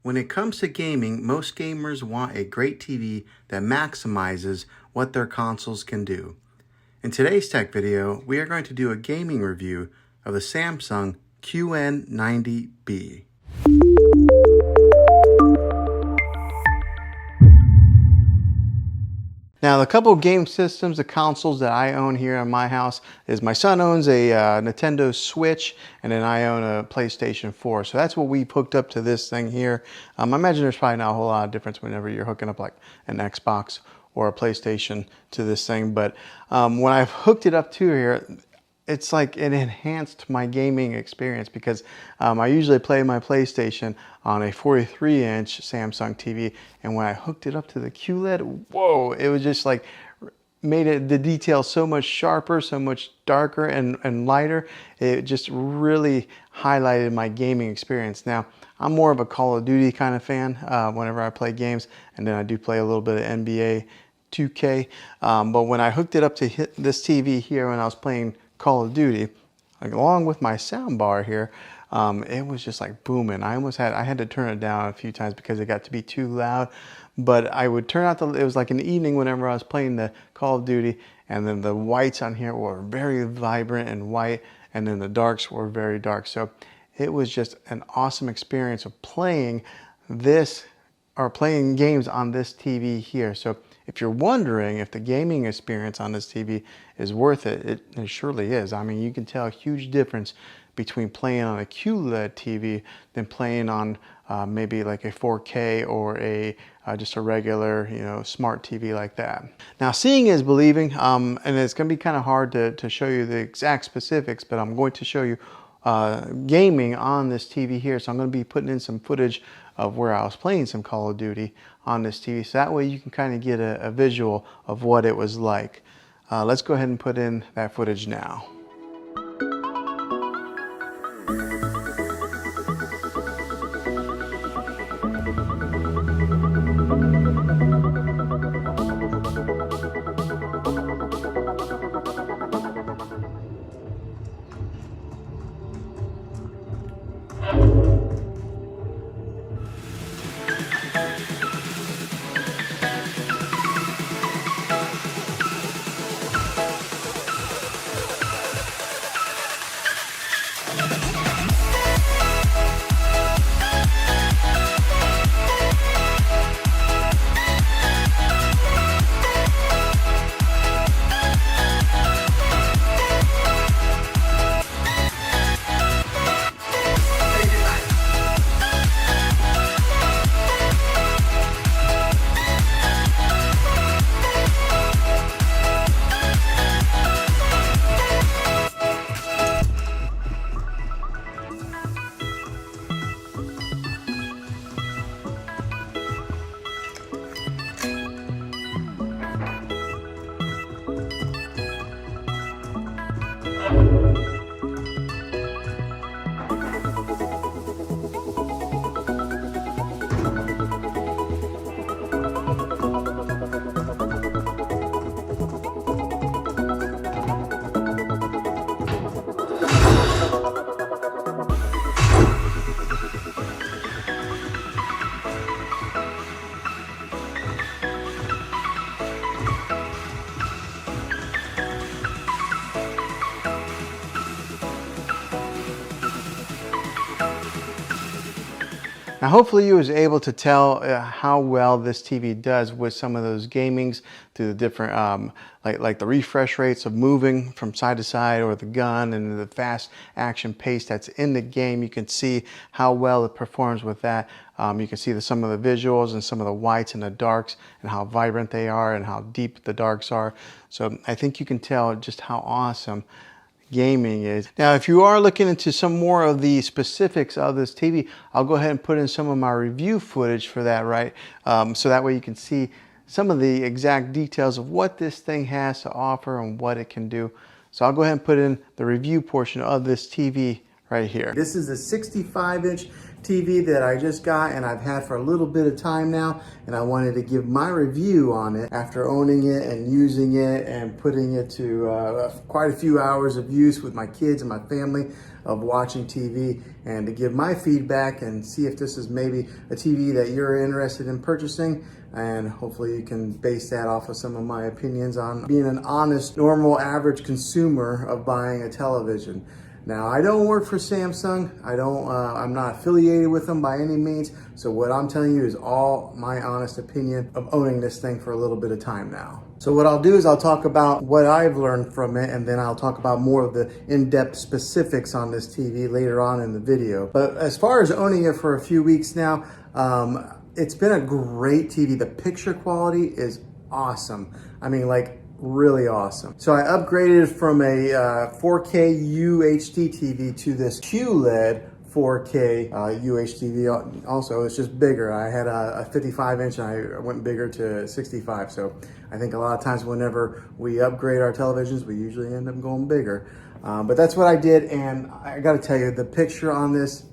When it comes to gaming, most gamers want a great TV that maximizes what their consoles can do. In today's tech video, we are going to do a gaming review of the Samsung QN90B. Now, the couple of game systems, the consoles that I own here in my house is my son owns a Nintendo Switch, and then I own a PlayStation 4. So that's what we've hooked up to this thing here. I imagine there's probably not a whole lot of difference whenever you're hooking up like an Xbox or a PlayStation to this thing. But when I've hooked it up to here, it's like it enhanced my gaming experience because I usually play my PlayStation on a 43-inch Samsung TV, and when I hooked it up to the QLED, whoa, it was just like made it the details so much sharper, so much darker and lighter. It just really highlighted my gaming experience. Now, I'm more of a Call of Duty kind of fan whenever I play games, and then I do play a little bit of NBA 2K. But when I hooked it up to this TV here when I was playing Call of Duty, like, along with my sound bar here, it was just like booming. I had to turn it down a few times because it got to be too loud. But I would turn out it was like in the evening whenever I was playing the Call of Duty, and then the whites on here were very vibrant and white, and then the darks were very dark. So it was just an awesome experience of playing this, or playing games on this TV here. So if you're wondering if the gaming experience on this TV is worth it, it surely is. I mean, you can tell a huge difference between playing on a QLED TV than playing on maybe like a 4K or a just a regular, smart TV like that. Now, seeing is believing, and it's going to be kind of hard to show you the exact specifics, but I'm going to show you gaming on this TV here. So I'm going to be putting in some footage of where I was playing some Call of Duty on this TV, so that way you can kind of get a visual of what it was like. Let's go ahead and put in that footage now. Now, hopefully you was able to tell how well this TV does with some of those gamings through the different, like the refresh rates of moving from side to side, or the gun, and the fast action pace that's in the game. You can see how well it performs with that. You can see some of the visuals and some of the whites and the darks and how vibrant they are and how deep the darks are. So I think you can tell just how awesome gaming is. Now, if you are looking into some more of the specifics of this TV, I'll go ahead and put in some of my review footage for that, right? So that way you can see some of the exact details of what this thing has to offer and what it can do. So I'll go ahead and put in the review portion of this TV right here. This is a 65-inch TV that I just got and I've had for a little bit of time now, and I wanted to give my review on it after owning it and using it and putting it to quite a few hours of use with my kids and my family of watching TV, and to give my feedback and see if this is maybe a TV that you're interested in purchasing. And hopefully you can base that off of some of my opinions on being an honest, normal, average consumer of buying a television. Now, I don't work for Samsung. I'm not affiliated with them by any means. So what I'm telling you is all my honest opinion of owning this thing for a little bit of time now. So what I'll do is I'll talk about what I've learned from it, and then I'll talk about more of the in-depth specifics on this TV later on in the video. But as far as owning it for a few weeks now, it's been a great TV. The picture quality is awesome. I mean, like, really awesome. So I upgraded from a 4K UHD TV to this QLED 4K UHD. Also, it's just bigger. I had a 55 inch and I went bigger to 65. So I think a lot of times whenever we upgrade our televisions, we usually end up going bigger. But that's what I did, and I gotta tell you, the picture on this,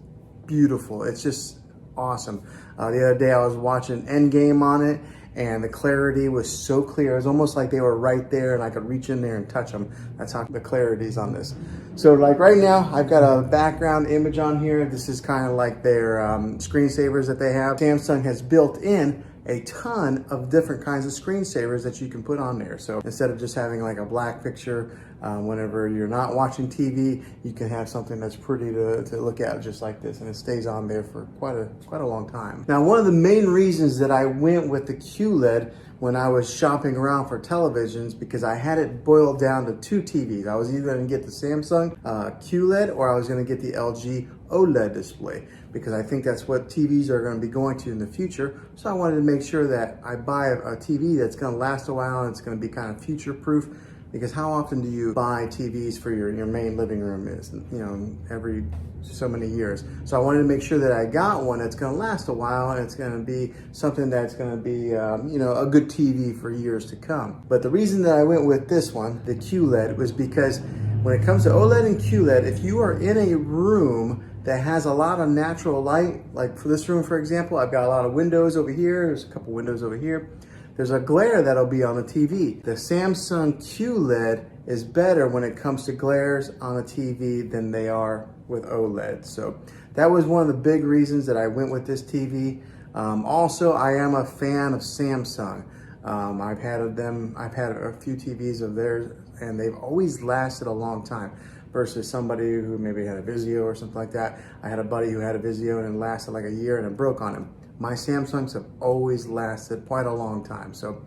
beautiful. It's just awesome. The other day I was watching Endgame on it, and the clarity was so clear. It was almost like they were right there and I could reach in there and touch them. That's how the clarity is on this. So like right now, I've got a background image on here. This is kind of like their screensavers that they have. Samsung has built in a ton of different kinds of screensavers that you can put on there. So instead of just having like a black picture, whenever you're not watching TV, you can have something that's pretty to look at just like this, and it stays on there for quite a long time. Now, one of the main reasons that I went with the QLED when I was shopping around for televisions, because I had it boiled down to two TVs. I was either going to get the Samsung QLED or I was going to get the LG OLED display, because I think that's what TVs are going to be going to in the future. So I wanted to make sure that I buy a TV that's going to last a while and it's going to be kind of future proof, because how often do you buy TVs for your main living room? Is, you know, every so many years. So I wanted to make sure that I got one that's going to last a while, and it's going to be something that's going to be, you know, a good TV for years to come. But the reason that I went with this one, the QLED, was because when it comes to OLED and QLED, if you are in a room that has a lot of natural light, like for this room, for example, I've got a lot of windows over here. There's a couple windows over here. There's a glare that'll be on the TV. The Samsung QLED is better when it comes to glares on a TV than they are with OLED. So that was one of the big reasons that I went with this TV. Also, I am a fan of Samsung. I've had a few TVs of theirs, and they've always lasted a long time, versus somebody who maybe had a Vizio or something like that. I had a buddy who had a Vizio and it lasted like a year and it broke on him. My Samsungs have always lasted quite a long time. So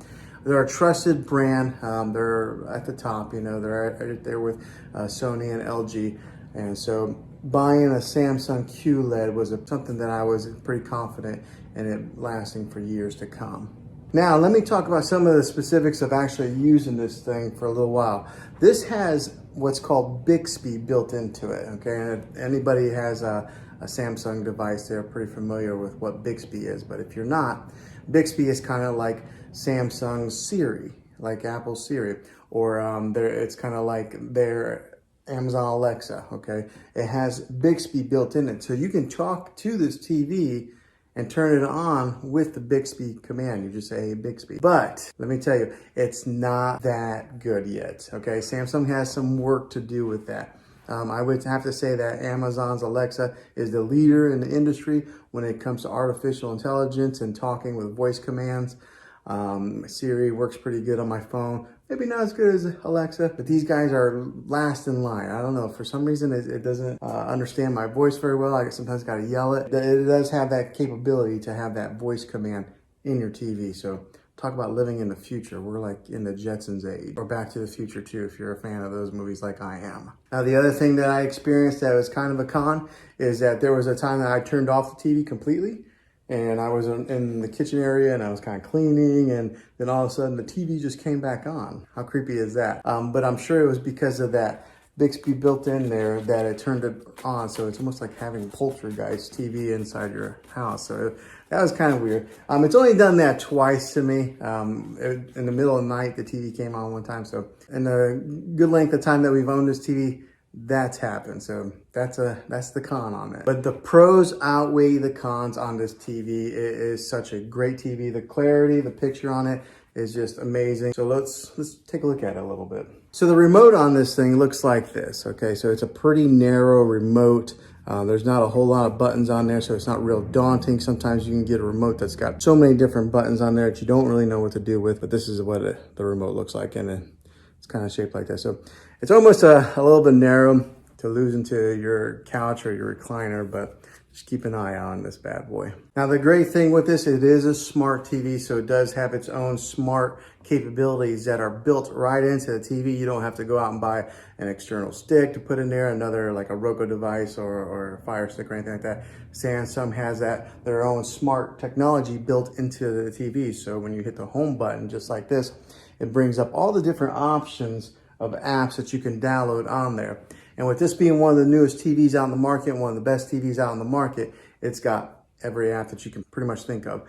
they're a trusted brand. They're at the top, you know, they're right there with Sony and LG. And so buying a Samsung QLED was something that I was pretty confident in it lasting for years to come. Now, let me talk about some of the specifics of actually using this thing for a little while. This has what's called Bixby built into it, okay? And if anybody has a Samsung device, they're pretty familiar with what Bixby is. But if you're not, Bixby is kind of like Samsung's Siri, like Apple's Siri, or it's kind of like their Amazon Alexa, okay? It has Bixby built in it. So you can talk to this TV and turn it on with the Bixby command. You just say, hey, Bixby. But let me tell you, it's not that good yet, okay? Samsung has some work to do with that. I would have to say that Amazon's Alexa is the leader in the industry when it comes to artificial intelligence and talking with voice commands. Siri works pretty good on my phone. Maybe not as good as Alexa, but these guys are last in line. I don't know, for some reason it doesn't understand my voice very well. I sometimes got to yell it. It does have that capability to have that voice command in your TV. So talk about living in the future. We're like in the Jetsons age, or Back to the Future too, if you're a fan of those movies like I am. Now, the other thing that I experienced that was kind of a con is that there was a time that I turned off the TV completely, and I was in the kitchen area and I was kind of cleaning, and then all of a sudden the TV just came back on. How creepy is that? But I'm sure it was because of that Bixby built in there that it turned it on. So it's almost like having Poltergeist TV inside your house. So that was kind of weird. It's only done that twice to me. In the middle of the night, the TV came on one time. So in the good length of time that we've owned this TV, that's happened. So that's the con on it. But the pros outweigh the cons on this TV. It is such a great TV. The clarity, the picture on it is just amazing. So let's take a look at it a little bit. So the remote on this thing looks like this. Okay, so it's a pretty narrow remote. There's not a whole lot of buttons on there, so it's not real daunting. Sometimes you can get a remote that's got so many different buttons on there that you don't really know what to do with, but this is what the remote looks like, and it's kind of shaped like that. So it's almost a little bit narrow to lose into your couch or your recliner, but just keep an eye on this bad boy. Now, the great thing with this, it is a smart TV, so it does have its own smart capabilities that are built right into the TV. You don't have to go out and buy an external stick to put in there, another like a Roku device or a Fire Stick or anything like that. Samsung has their own smart technology built into the TV. So when you hit the home button, just like this, it brings up all the different options of apps that you can download on there. And with this being one of the newest TVs out in the market, one of the best TVs out in the market, it's got every app that you can pretty much think of.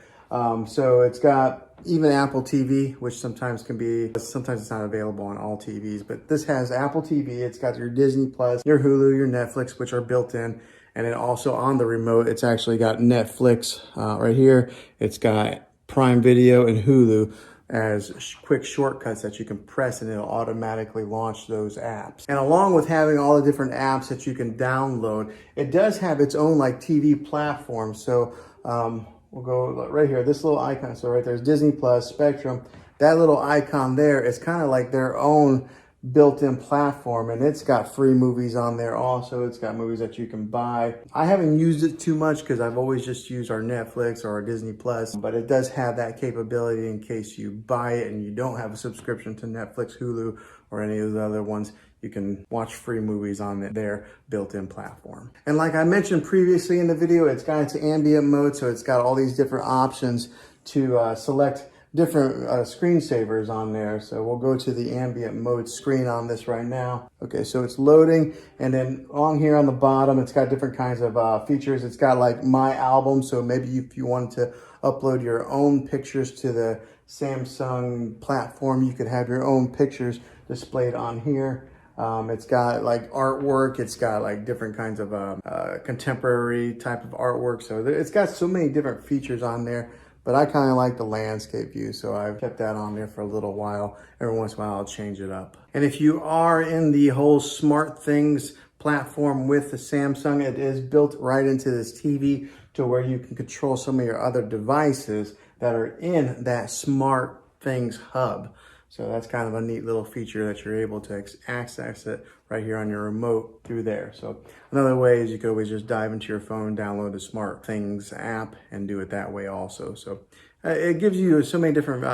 So it's got even Apple TV, which sometimes it's not available on all TVs, but this has Apple TV. It's got your Disney Plus, your Hulu, your Netflix, which are built in. And then also on the remote, it's actually got Netflix right here. It's got Prime Video and Hulu as quick shortcuts that you can press, and it'll automatically launch those apps. And along with having all the different apps that you can download, it does have its own like TV platform. So we'll go right here, this little icon. So right there's Disney Plus, Spectrum. That little icon there is kind of like their own built-in platform, and it's got free movies on there also. It's got movies that you can buy. I haven't used it too much because I've always just used our Netflix or our Disney Plus, but it does have that capability in case you buy it and you don't have a subscription to Netflix, Hulu, or any of the other ones. You can watch free movies on their built-in platform. And like I mentioned previously in the video, it's got its ambient mode, so it's got all these different options to select different screensavers on there. So we'll go to the ambient mode screen on this right now. Okay, so it's loading, and then on here on the bottom, it's got different kinds of features. It's got like My Album, so maybe if you wanted to upload your own pictures to the Samsung platform, you could have your own pictures displayed on here. It's got like artwork. It's got like different kinds of contemporary type of artwork. So it's got so many different features on there. But I kind of like the landscape view, so I've kept that on there for a little while. Every once in a while, I'll change it up. And if you are in the whole smart things platform with the Samsung, it is built right into this TV to where you can control some of your other devices that are in that smart things hub. So that's kind of a neat little feature that you're able to access it right here on your remote through there. So another way is you could always just dive into your phone, download the Smart Things app, and do it that way also. So it gives you so many different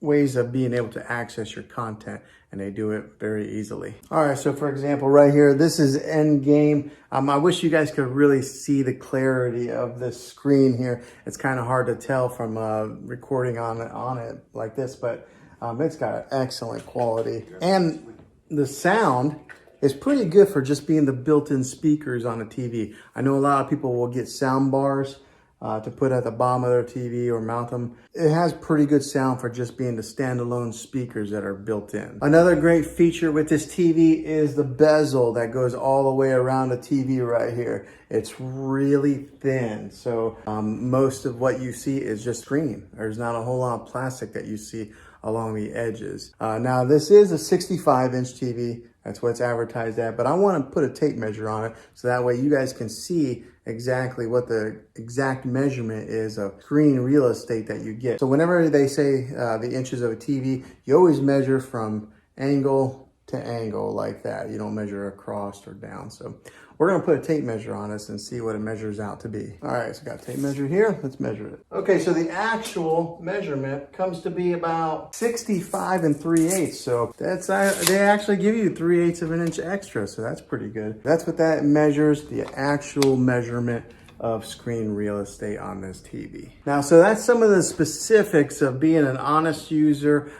ways of being able to access your content, and they do it very easily. All right, so for example, right here, this is Endgame. I wish you guys could really see the clarity of this screen here. It's kind of hard to tell from recording on it like this, but it's got excellent quality, and the sound is pretty good for just being the built-in speakers on a TV. I know a lot of people will get sound bars to put at the bottom of their TV or mount them. It has pretty good sound for just being the standalone speakers that are built in. Another great feature with this TV is the bezel that goes all the way around the TV right here. It's really thin, so most of what you see is just screen. There's not a whole lot of plastic that you see along the edges. Now this is a 65-inch TV. That's what it's advertised at, but I want to put a tape measure on it so that way you guys can see exactly what the exact measurement is of screen real estate that you get. So whenever they say the inches of a TV, you always measure from angle to angle like that. You don't measure across or down. So we're gonna put a tape measure on this and see what it measures out to be. All right, so got a tape measure here. Let's measure it. Okay, so the actual measurement comes to be about 65 3/8. So that's they actually give you 3/8 of an inch extra. So that's pretty good. That's what that measures, the actual measurement of screen real estate on this TV. Now, so that's some of the specifics of being an honest user.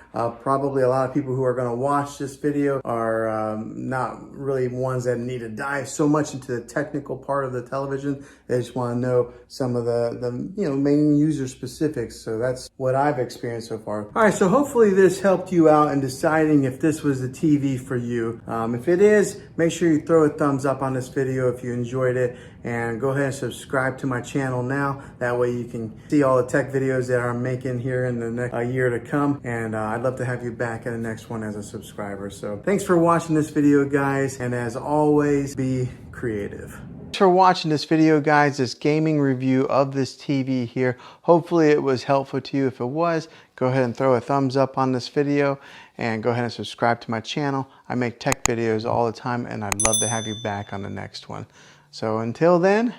Probably a lot of people who are going to watch this video are not really ones that need to dive so much into the technical part of the television. They just want to know some of the main user specifics. So that's what I've experienced so far. All right, so hopefully this helped you out in deciding if this was the TV for you. If it is, make sure you throw a thumbs up on this video if you enjoyed it, and go ahead and subscribe to my channel now. That way you can see all the tech videos that I'm making here in the next year to come, and I'd love to have you back in the next one as a subscriber. So thanks for watching this video, guys, and as always, be creative. Thanks for watching this video, guys, this gaming review of this TV here. Hopefully it was helpful to you. If it was, go ahead and throw a thumbs up on this video and go ahead and subscribe to my channel. I make tech videos all the time, and I'd love to have you back on the next one. So until then,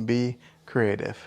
be creative.